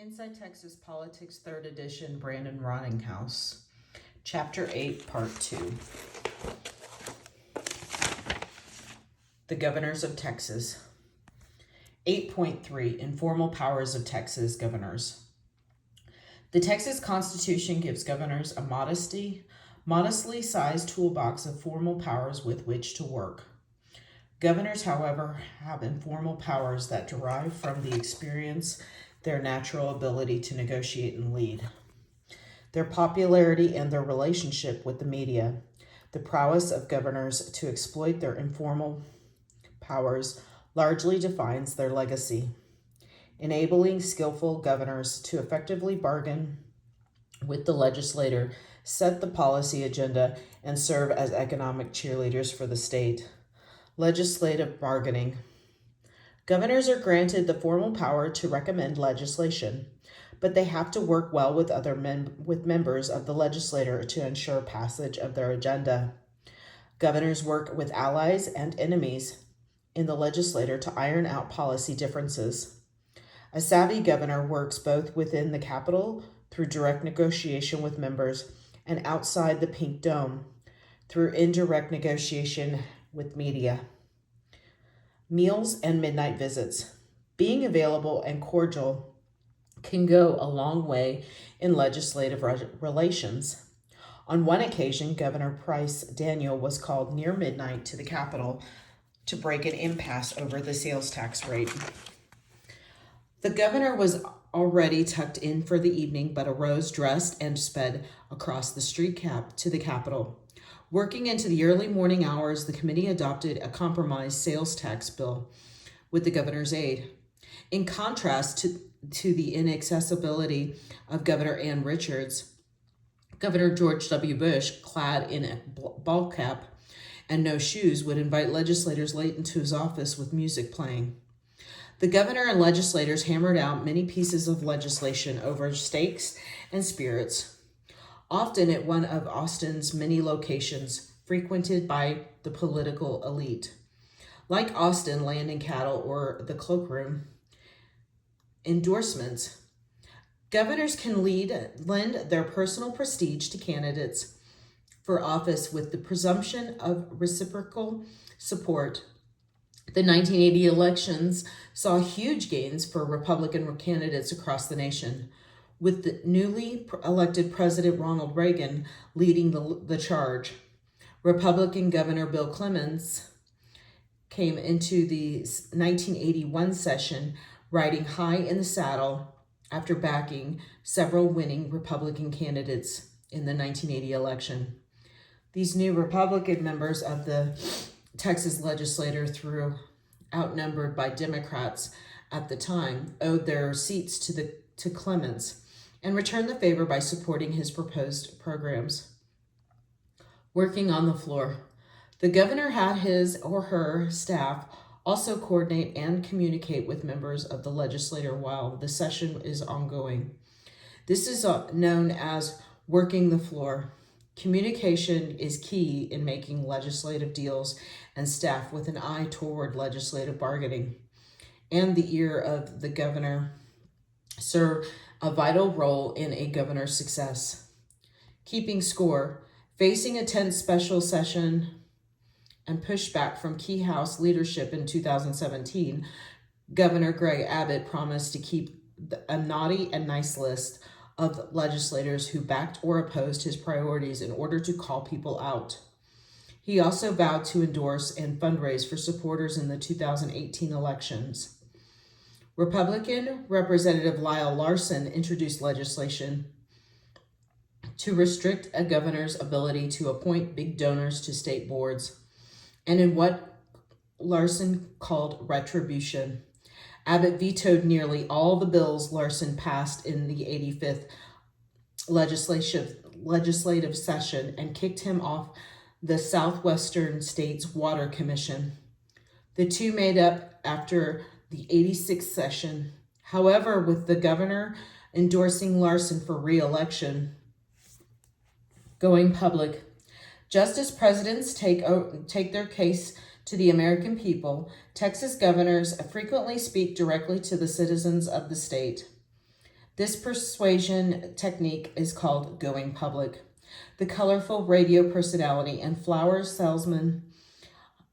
Inside Texas Politics, 3rd edition, Brandon Rottinghause. Chapter 8, Part 2. The Governors of Texas. 8.3, Informal Powers of Texas Governors. The Texas Constitution gives governors a modestly sized toolbox of formal powers with which to work. Governors, however, have informal powers that derive from the experience, their natural ability to negotiate and lead, their popularity and their relationship with the media. The prowess of governors to exploit their informal powers largely defines their legacy. Enabling skillful governors to effectively bargain with the legislator, set the policy agenda, and serve as economic cheerleaders for the state. Legislative bargaining. Governors are granted the formal power to recommend legislation, but they have to work well with other members of the legislature to ensure passage of their agenda. Governors work with allies and enemies in the legislature to iron out policy differences. A savvy governor works both within the Capitol through direct negotiation with members and outside the Pink Dome through indirect negotiation with media. Meals and midnight visits. Being available and cordial can go a long way in legislative relations. On one occasion, Governor Price Daniel was called near midnight to the Capitol to break an impasse over the sales tax rate. The governor was already tucked in for the evening, but arose dressed and sped across the street to the Capitol. Working into the early morning hours, the committee adopted a compromise sales tax bill with the governor's aid. In contrast to the inaccessibility of Governor Ann Richards, Governor George W. Bush, clad in a ball cap and no shoes, would invite legislators late into his office with music playing. The governor and legislators hammered out many pieces of legislation over steaks and spirits, often at one of Austin's many locations frequented by the political elite. Like Austin, Land and Cattle, or the Cloakroom, endorsements. Governors can lend their personal prestige to candidates for office with the presumption of reciprocal support. The 1980 elections saw huge gains for Republican candidates across the nation, with the newly elected President Ronald Reagan leading the charge. Republican Governor Bill Clements came into the 1981 session riding high in the saddle after backing several winning Republican candidates in the 1980 election. These new Republican members of the Texas legislature, though outnumbered by Democrats at the time, owed their seats to Clements and returned the favor by supporting his proposed programs. Working on the floor. The governor had his or her staff also coordinate and communicate with members of the legislature while the session is ongoing. This is known as working the floor. Communication is key in making legislative deals, and staff with an eye toward legislative bargaining and the ear of the governor serve a vital role in a governor's success. Keeping score, facing a tense special session and pushback from key House leadership in 2017, Governor Greg Abbott promised to keep a naughty and nice list of legislators who backed or opposed his priorities in order to call people out. He also vowed to endorse and fundraise for supporters in the 2018 elections. Republican Representative Lyle Larson introduced legislation to restrict a governor's ability to appoint big donors to state boards, and in what Larson called retribution. Abbott vetoed nearly all the bills Larson passed in the 85th legislative session and kicked him off the Southwestern States Water Commission. The two made up after the 86th session. However, with the governor endorsing Larson for re-election going public, just as presidents take their case to the American people, Texas governors frequently speak directly to the citizens of the state. This persuasion technique is called going public. The colorful radio personality and flower salesman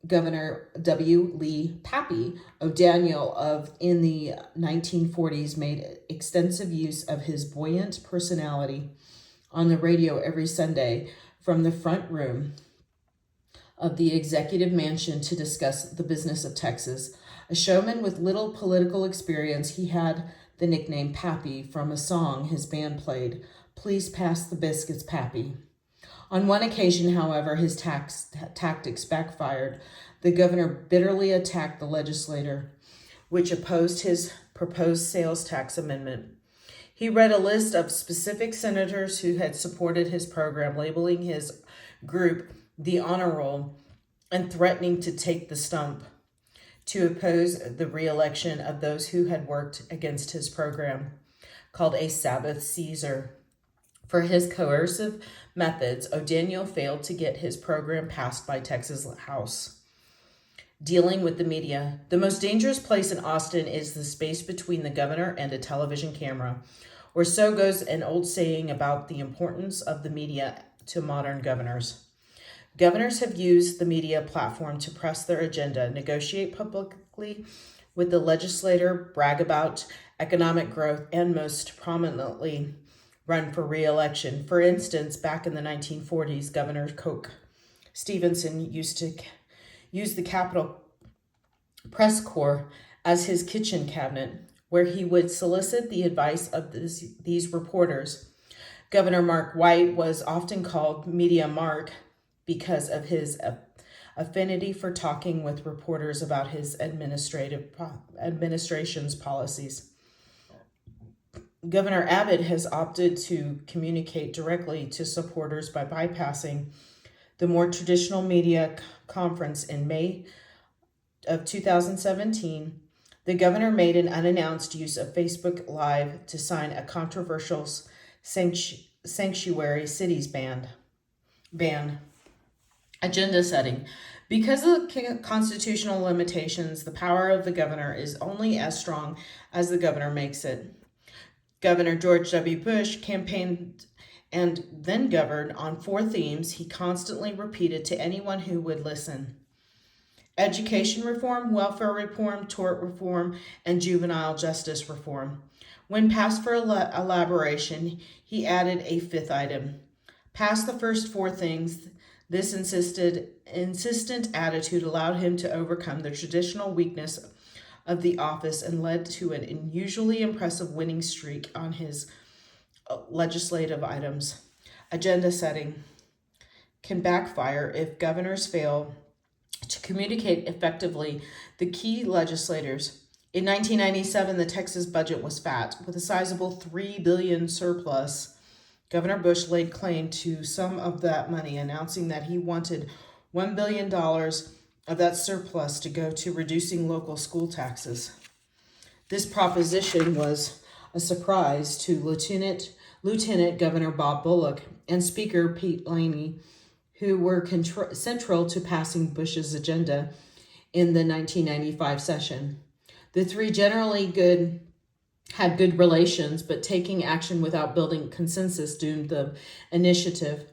Governor W. Lee Pappy O'Daniel in the 1940s made extensive use of his buoyant personality on the radio every Sunday from the front room of the executive mansion to discuss the business of Texas. A showman with little political experience, he had the nickname Pappy from a song his band played, "Please Pass the Biscuits, Pappy." On one occasion, however, his tactics backfired. The governor bitterly attacked the legislature, which opposed his proposed sales tax amendment. He read a list of specific senators who had supported his program, labeling his group the honor roll and threatening to take the stump to oppose the re-election of those who had worked against his program, called a Sabbath Caesar. For his coercive methods, O'Daniel failed to get his program passed by Texas House. Dealing with the media. The most dangerous place in Austin is the space between the governor and a television camera, or so goes an old saying about the importance of the media to modern governors. Governors have used the media platform to press their agenda, negotiate publicly with the legislator, brag about economic growth, and most prominently, run for re-election. For instance, back in the 1940s, Governor Coke Stevenson used to use the Capitol Press Corps as his kitchen cabinet, where he would solicit the advice of these reporters. Governor Mark White was often called Media Mark because of his affinity for talking with reporters about his administration's policies. Governor Abbott has opted to communicate directly to supporters by bypassing the more traditional media conference. In May of 2017, the governor made an unannounced use of Facebook Live to sign a controversial sanctuary cities ban. Agenda setting. Because of constitutional limitations, the power of the governor is only as strong as the governor makes it. Governor George W. Bush campaigned and then governed on 4 themes he constantly repeated to anyone who would listen: education reform, welfare reform, tort reform, and juvenile justice reform. When passed for elaboration, he added a 5th item: pass the first 4 things. This insistent attitude allowed him to overcome the traditional weakness of the office and led to an unusually impressive winning streak on his legislative items. Agenda setting can backfire if governors fail to communicate effectively the key legislators. In 1997, the Texas budget was fat, with a sizable $3 billion surplus. Governor Bush laid claim to some of that money, announcing that he wanted $1 billion of that surplus to go to reducing local school taxes. This proposition was a surprise to Lieutenant Governor Bob Bullock and Speaker Pete Laney, who were central to passing Bush's agenda in the 1995 session. The 3 generally had good relations, but taking action without building consensus doomed the initiative.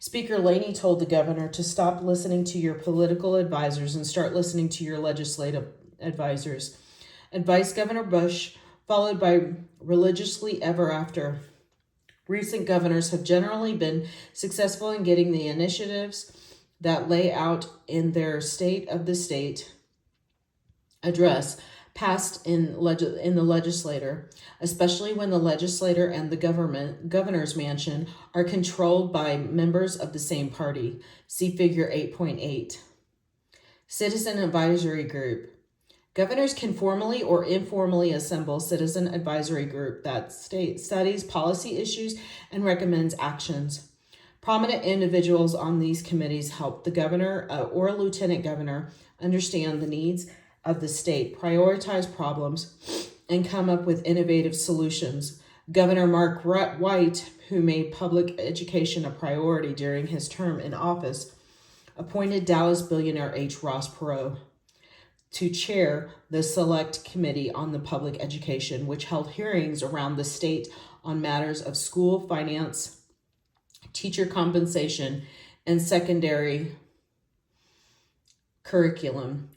Speaker Laney told the governor to stop listening to your political advisors and start listening to your legislative advisors. Advice Governor Bush followed by religiously ever after. Recent governors have generally been successful in getting the initiatives that lay out in their State of the State address passed in the legislature, especially when the legislature and the governor's mansion are controlled by members of the same party. See Figure 8.8. Citizen Advisory Group. Governors can formally or informally assemble citizen advisory group that studies policy issues and recommends actions. Prominent individuals on these committees help the governor or lieutenant governor understand the needs of the state, prioritize problems, and come up with innovative solutions. Governor Mark White, who made public education a priority during his term in office, appointed Dallas billionaire H. Ross Perot to chair the Select Committee on the Public Education, which held hearings around the state on matters of school finance, teacher compensation, and secondary curriculum.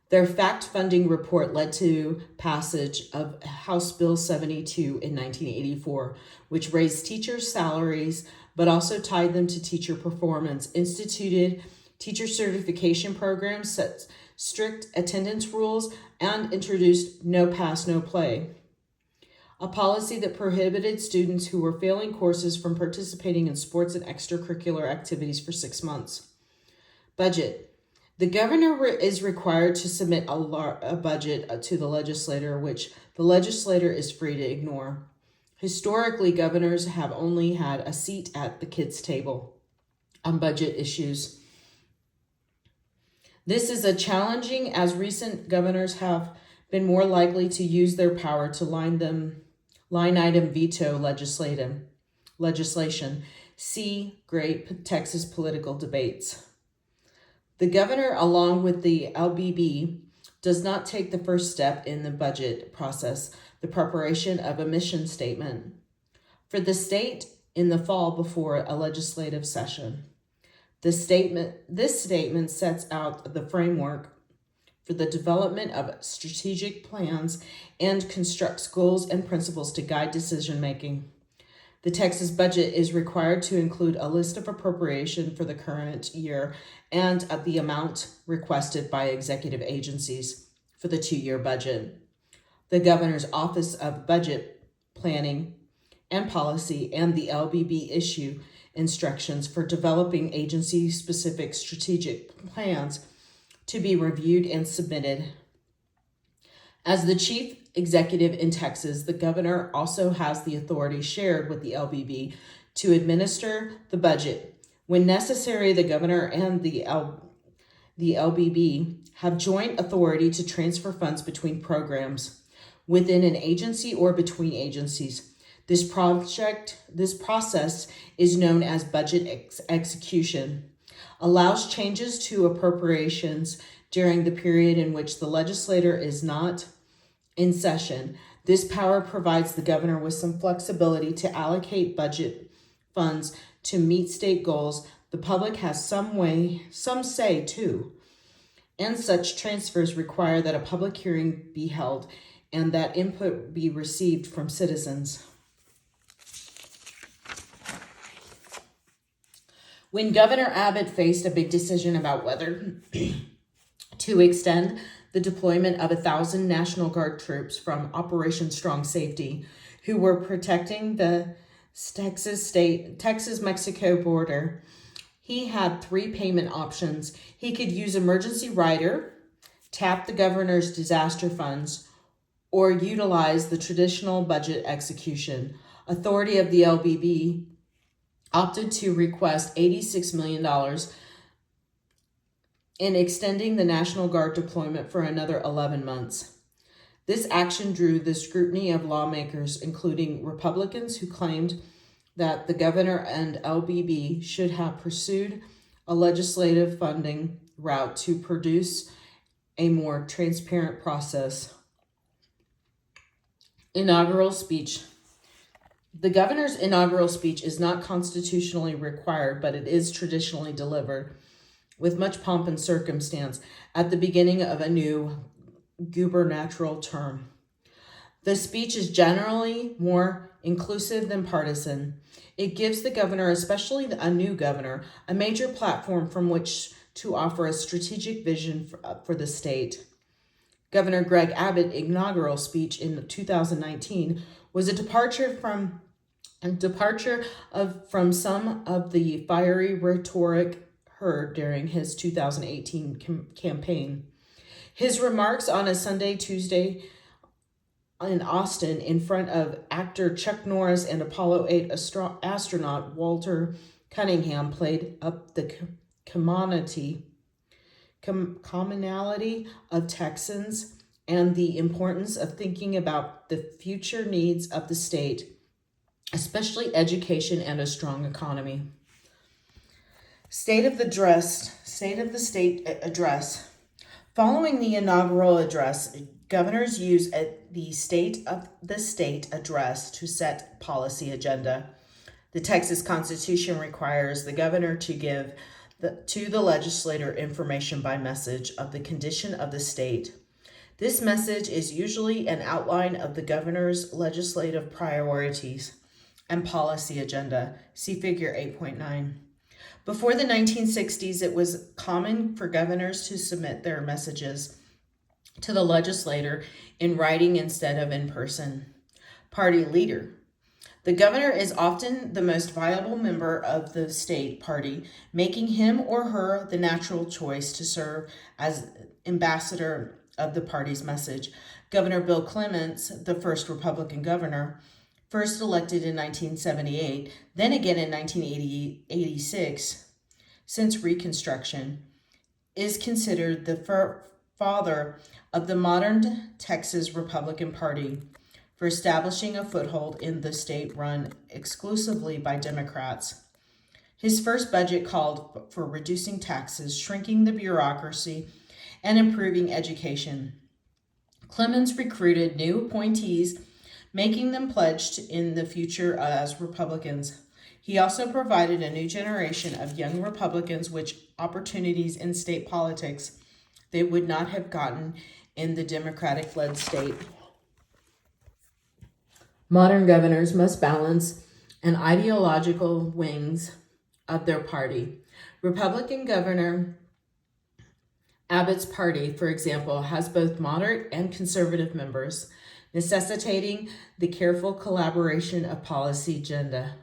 Their fact-funding report led to passage of House Bill 72 in 1984, which raised teachers' salaries but also tied them to teacher performance, instituted teacher certification programs, set strict attendance rules, and introduced no pass, no play, a policy that prohibited students who were failing courses from participating in sports and extracurricular activities for 6 months. Budget. The governor is required to submit a budget to the legislature, which the legislature is free to ignore. Historically, governors have only had a seat at the kids' table on budget issues. This is a challenging, as recent governors have been more likely to use their power to line item veto legislation. See Great Texas Political Debates. The governor, along with the LBB, does not take the first step in the budget process, the preparation of a mission statement for the state in the fall before a legislative session. This statement sets out the framework for the development of strategic plans and constructs goals and principles to guide decision making. The Texas budget is required to include a list of appropriation for the current year and the amount requested by executive agencies for the 2-year budget. The Governor's Office of Budget Planning and Policy and the LBB issue instructions for developing agency-specific strategic plans to be reviewed and submitted. As the chief executive in Texas, the governor also has the authority shared with the LBB to administer the budget. When necessary, the governor and the LBB have joint authority to transfer funds between programs within an agency or between agencies. This process is known as budget execution, allows changes to appropriations during the period in which the legislature is not in session. This power provides the governor with some flexibility to allocate budget funds to meet state goals. The public has some say too, and such transfers require that a public hearing be held and that input be received from citizens. When Governor Abbott faced a big decision about whether to extend the deployment of 1,000 National Guard troops from Operation Strong Safety, who were protecting the Texas-Mexico border, he had 3 payment options. He could use emergency rider, tap the governor's disaster funds, or utilize the traditional budget execution. Authority of the LBB opted to request $86 million in extending the National Guard deployment for another 11 months. This action drew the scrutiny of lawmakers, including Republicans who claimed that the governor and LBB should have pursued a legislative funding route to produce a more transparent process. Inaugural speech. The governor's inaugural speech is not constitutionally required, but it is traditionally delivered with much pomp and circumstance at the beginning of a new gubernatorial term. The speech is generally more inclusive than partisan. It gives the governor, especially a new governor, a major platform from which to offer a strategic vision for the state. Governor Greg Abbott's inaugural speech in 2019 was a departure from some of the fiery rhetoric heard during his 2018 campaign. His remarks on a Tuesday in Austin in front of actor Chuck Norris and Apollo 8 astronaut Walter Cunningham played up the commonality of Texans and the importance of thinking about the future needs of the state, especially education and a strong economy. State of the State address. Following the inaugural address, governors use the state address to set policy agenda. The Texas Constitution requires the governor to give to the legislator information by message of the condition of the state. This message is usually an outline of the governor's legislative priorities and policy agenda. See Figure 8.9. Before the 1960s, it was common for governors to submit their messages to the legislator in writing instead of in person. Party leader. The governor is often the most viable member of the state party, making him or her the natural choice to serve as ambassador of the party's message. Governor Bill Clements, the first Republican governor, first elected in 1978, then again in 1986, since Reconstruction, is considered the father of the modern Texas Republican Party for establishing a foothold in the state run exclusively by Democrats. His first budget called for reducing taxes, shrinking the bureaucracy, and improving education. Clemens recruited new appointees, making them pledged in the future as Republicans. He also provided a new generation of young Republicans with opportunities in state politics they would not have gotten in the Democratic-led state. Modern governors must balance an ideological wings of their party. Republican Governor Abbott's party, for example, has both moderate and conservative members, necessitating the careful collaboration of policy agenda.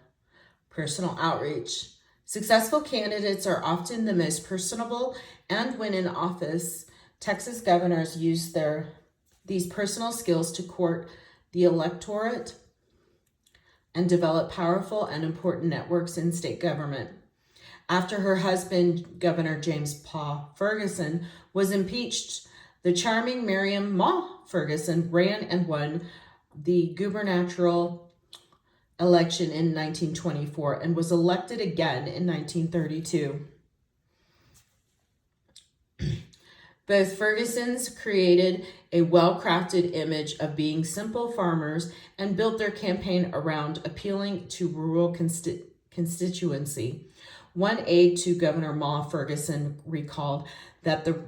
Personal outreach. Successful candidates are often the most personable, and when in office, Texas governors use these personal skills to court the electorate and develop powerful and important networks in state government. After her husband, Governor James Paul Ferguson, was impeached, the charming Miriam Ma Ferguson ran and won the gubernatorial election in 1924 and was elected again in 1932. Both Fergusons created a well-crafted image of being simple farmers and built their campaign around appealing to rural constituency. One aide to Governor Ma Ferguson recalled that the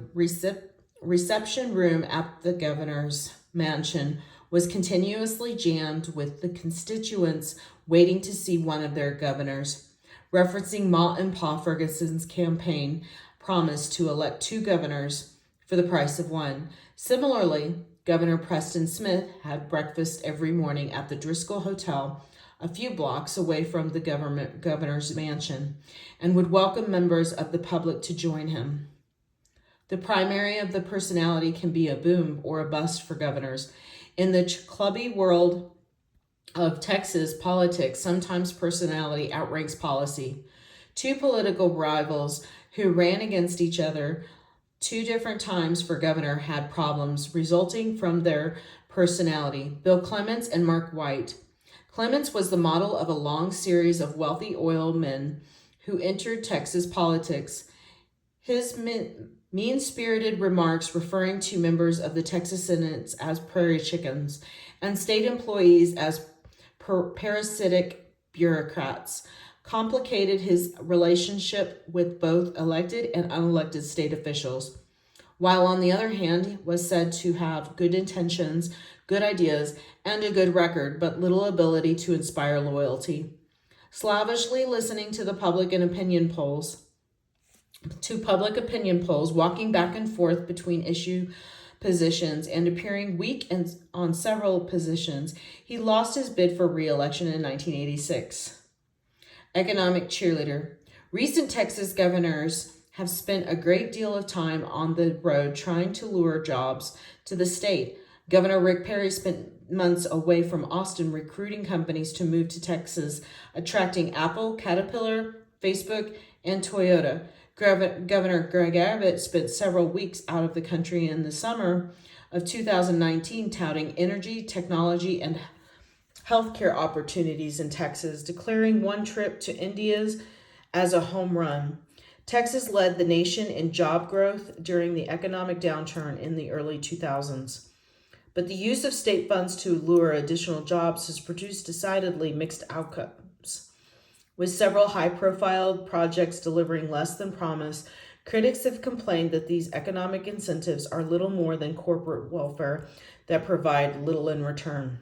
reception room at the governor's mansion was continuously jammed with the constituents waiting to see one of their governors, referencing Ma and Pa Ferguson's campaign promise to elect two governors for the price of one. Similarly, Governor Preston Smith had breakfast every morning at the Driscoll Hotel, a few blocks away from the governor's mansion, and would welcome members of the public to join him. The primary of the personality can be a boom or a bust for governors. In the clubby world of Texas politics, sometimes personality outranks policy. Two political rivals who ran against each other 2 different times for governor had problems resulting from their personality. Bill Clements and Mark White. Clements was the model of a long series of wealthy oil men who entered Texas politics. His mean-spirited remarks referring to members of the Texas Senate as prairie chickens and state employees as parasitic bureaucrats complicated his relationship with both elected and unelected state officials, while on the other hand was said to have good intentions, good ideas, and a good record, but little ability to inspire loyalty. Slavishly listening to public opinion polls, walking back and forth between issue positions and appearing weak on several positions, he lost his bid for re-election in 1986. Economic cheerleader. Recent Texas governors have spent a great deal of time on the road trying to lure jobs to the state. Governor Rick Perry spent months away from Austin recruiting companies to move to Texas, attracting Apple, Caterpillar, Facebook, and Toyota. Governor Greg Abbott spent several weeks out of the country in the summer of 2019 touting energy, technology, and healthcare opportunities in Texas, declaring one trip to India's as a home run. Texas led the nation in job growth during the economic downturn in the early 2000s. But the use of state funds to lure additional jobs has produced decidedly mixed outcomes. With several high-profile projects delivering less than promised, critics have complained that these economic incentives are little more than corporate welfare that provide little in return.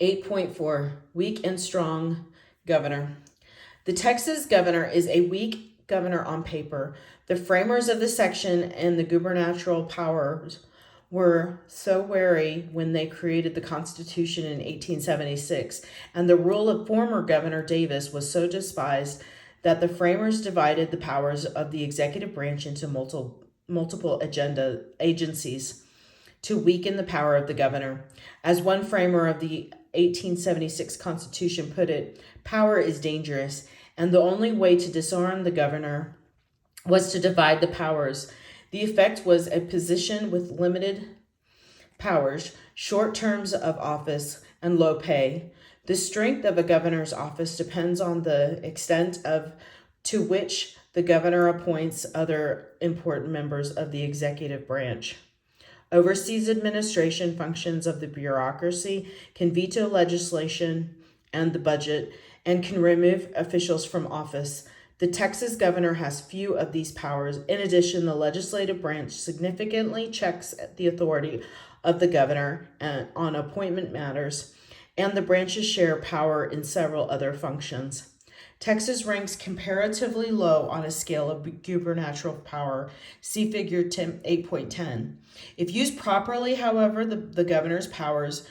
8.4, Weak and Strong Governor. The Texas governor is a weak governor on paper. The framers of the section and the gubernatorial powers were so wary when they created the Constitution in 1876, and the rule of former Governor Davis was so despised that the framers divided the powers of the executive branch into multiple agenda agencies to weaken the power of the governor. As one framer of the 1876 Constitution put it, power is dangerous, and the only way to disarm the governor was to divide the powers. The effect was a position with limited powers, short terms of office, and low pay. The strength of a governor's office depends on the extent to which the governor appoints other important members of the executive branch. Oversees administration functions of the bureaucracy, can veto legislation and the budget, and can remove officials from office. The Texas governor has few of these powers. In addition, the legislative branch significantly checks the authority of the governor on appointment matters, and the branches share power in several other functions. Texas ranks comparatively low on a scale of gubernatorial power. See figure 8.10. If used properly, however, the governor's powers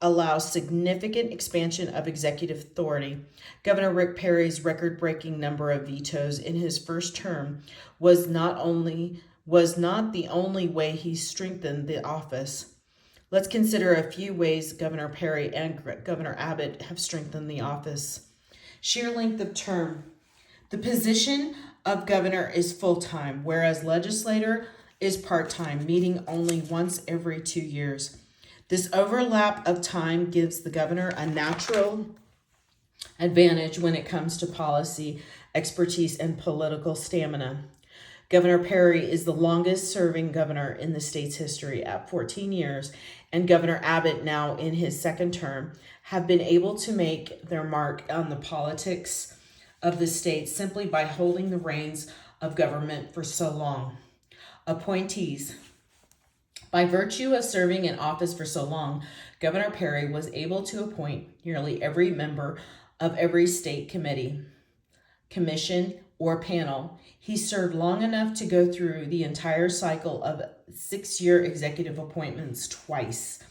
allow significant expansion of executive authority. Governor Rick Perry's record-breaking number of vetoes in his first term was not the only way he strengthened the office. Let's consider a few ways Governor Perry and Governor Abbott have strengthened the office. Sheer length of term. The position of governor is full-time, whereas legislator is part-time, meeting only once every 2 years. This overlap of time gives the governor a natural advantage when it comes to policy, expertise, and political stamina. Governor Perry is the longest serving governor in the state's history at 14 years, and Governor Abbott, now in his second term, have been able to make their mark on the politics of the state simply by holding the reins of government for so long. Appointees. By virtue of serving in office for so long, Governor Perry was able to appoint nearly every member of every state committee, commission, or panel. He served long enough to go through the entire cycle of 6-year executive appointments twice.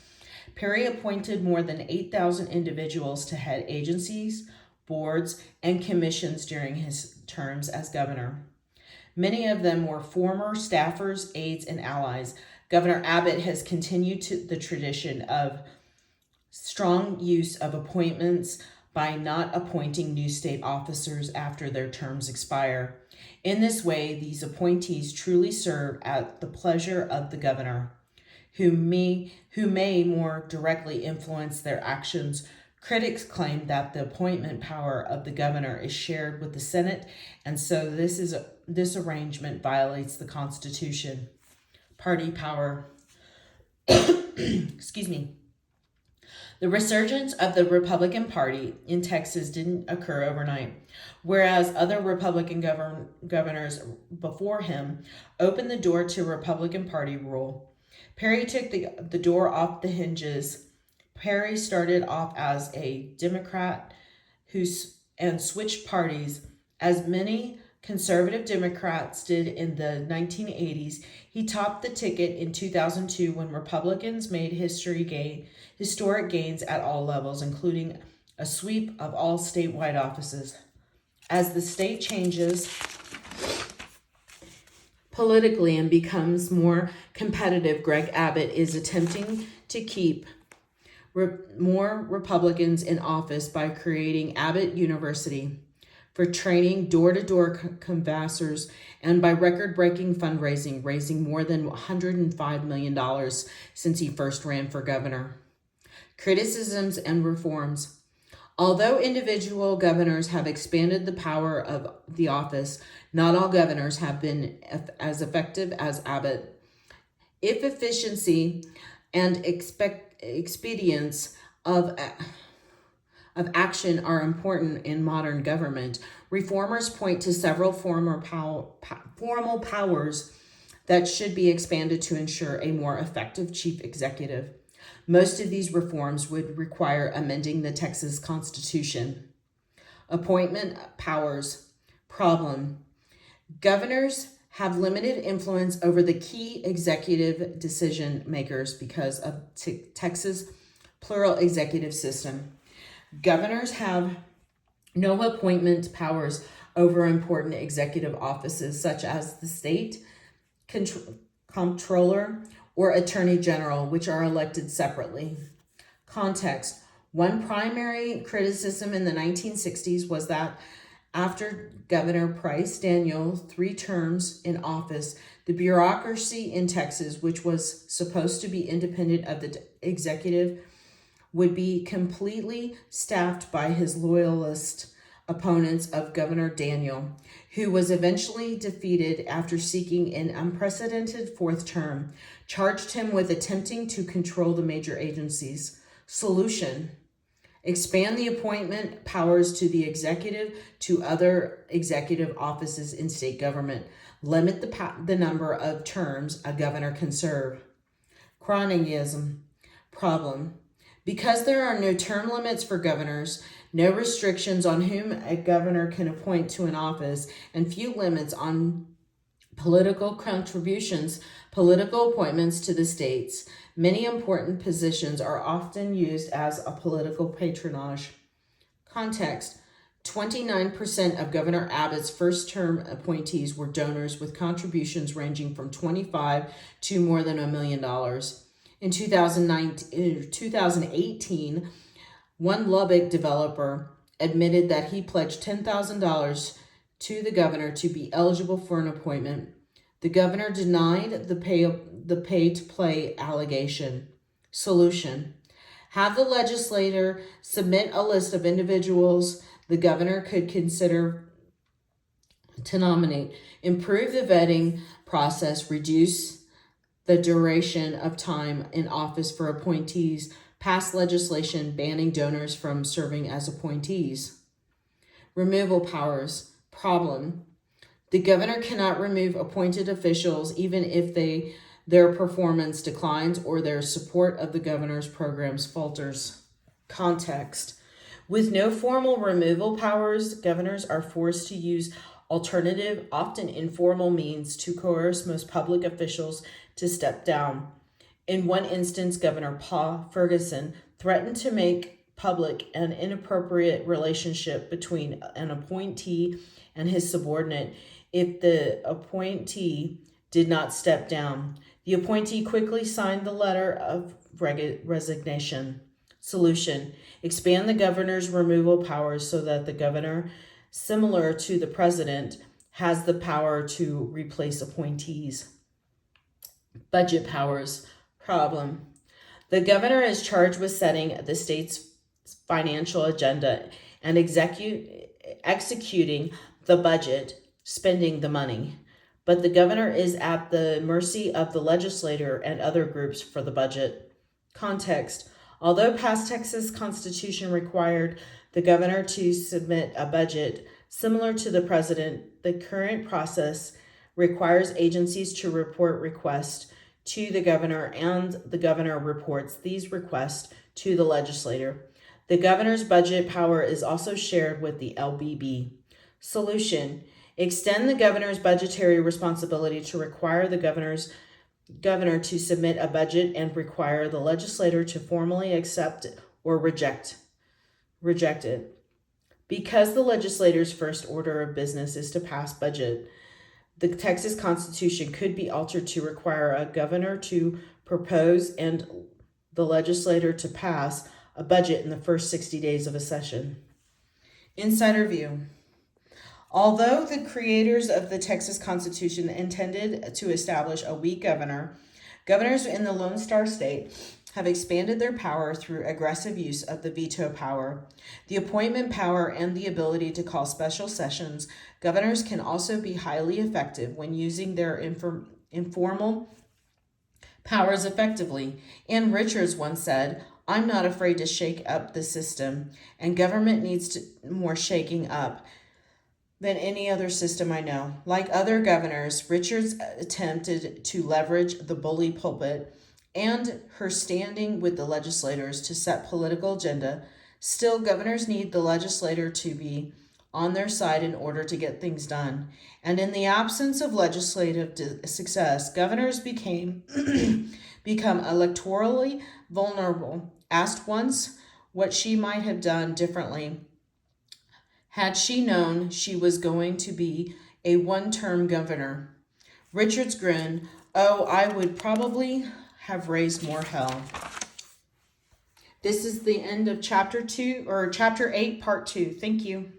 Perry appointed more than 8,000 individuals to head agencies, boards, and commissions during his terms as governor. Many of them were former staffers, aides, and allies. Governor Abbott has continued the tradition of strong use of appointments by not appointing new state officers after their terms expire. In this way, these appointees truly serve at the pleasure of the governor, who may more directly influence their actions. Critics claim that the appointment power of the governor is shared with the Senate, and so this arrangement violates the Constitution. Party power. Excuse me. The resurgence of the Republican Party in Texas didn't occur overnight, whereas other Republican governors before him opened the door to Republican Party rule. Perry took the door off the hinges. Perry started off as a Democrat and switched parties, as many conservative Democrats did in the 1980s. He topped the ticket in 2002 when Republicans made historic gains at all levels, including a sweep of all statewide offices. As the state changes politically and becomes more competitive, Greg Abbott is attempting to keep more Republicans in office by creating Abbott University for training door-to-door canvassers, and by record-breaking fundraising, raising more than $105 million since he first ran for governor. Criticisms and reforms. Although individual governors have expanded the power of the office, not all governors have been as effective as Abbott. If efficiency and expedience of action are important in modern government, reformers point to several formal powers that should be expanded to ensure a more effective chief executive. Most of these reforms would require amending the Texas Constitution. Appointment powers. Problem. Governors have limited influence over the key executive decision makers because of Texas' plural executive system. Governors have no appointment powers over important executive offices such as the state comptroller or attorney general, which are elected separately. Context. One primary criticism in the 1960s was that after Governor Price Daniel's 3 terms in office, the bureaucracy in Texas, which was supposed to be independent of the executive, would be completely staffed by his loyalist opponents of Governor Daniel, who was eventually defeated after seeking an unprecedented 4th term, charged him with attempting to control the major agencies. Solution. Expand the appointment powers to the executive to other executive offices in state government. Limit the number of terms a governor can serve. Cronyism. Problem. Because there are no term limits for governors, no restrictions on whom a governor can appoint to an office, and few limits on political contributions, political appointments to the states, many important positions are often used as a political patronage. Context. 29% of Governor Abbott's first-term appointees were donors with contributions ranging from $25 to more than $1 million. In 2018, one Lubbock developer admitted that he pledged $10,000 to the governor to be eligible for an appointment. The governor denied the pay-to-play allegation. Solution. Have the legislator submit a list of individuals the governor could consider to nominate. Improve the vetting process. Reduce the duration of time in office for appointees. Pass legislation banning donors from serving as appointees. Removal powers. Problem. The governor cannot remove appointed officials even if their performance declines or their support of the governor's programs falters. Context. With no formal removal powers, governors are forced to use alternative, often informal means to coerce most public officials to step down. In one instance, Governor Paul Ferguson threatened to make public an inappropriate relationship between an appointee and his subordinate if the appointee did not step down. The appointee quickly signed the letter of resignation. Solution. Expand the governor's removal powers so that the governor, similar to the president, has the power to replace appointees. Budget powers. Problem. The governor is charged with setting the state's financial agenda and executing the budget, spending the money. But the governor is at the mercy of the legislature and other groups for the budget. Context. Although past Texas Constitution required the governor to submit a budget similar to the president, the current process requires agencies to report requests to the governor, and the governor reports these requests to the legislature. The governor's budget power is also shared with the LBB. Solution. Extend the governor's budgetary responsibility to require the governor to submit a budget and require the legislator to formally accept or reject it. Because the legislator's first order of business is to pass budget, the Texas Constitution could be altered to require a governor to propose and the legislator to pass a budget in the first 60 days of a session. Insider view. Although the creators of the Texas Constitution intended to establish a weak governor, governors in the Lone Star State have expanded their power through aggressive use of the veto power, the appointment power, and the ability to call special sessions. Governors can also be highly effective when using their informal powers effectively. Ann Richards once said, "I'm not afraid to shake up the system, and government needs more shaking up than any other system I know." Like other governors, Richards attempted to leverage the bully pulpit and her standing with the legislators to set political agenda. Still, governors need the legislator to be on their side in order to get things done. And in the absence of legislative success, governors become electorally vulnerable. Asked once what she might have done differently had she known she was going to be a one-term governor, Richards grinned. "Oh, I would probably have raised more hell." This is the end of chapter 8, part 2. Thank you.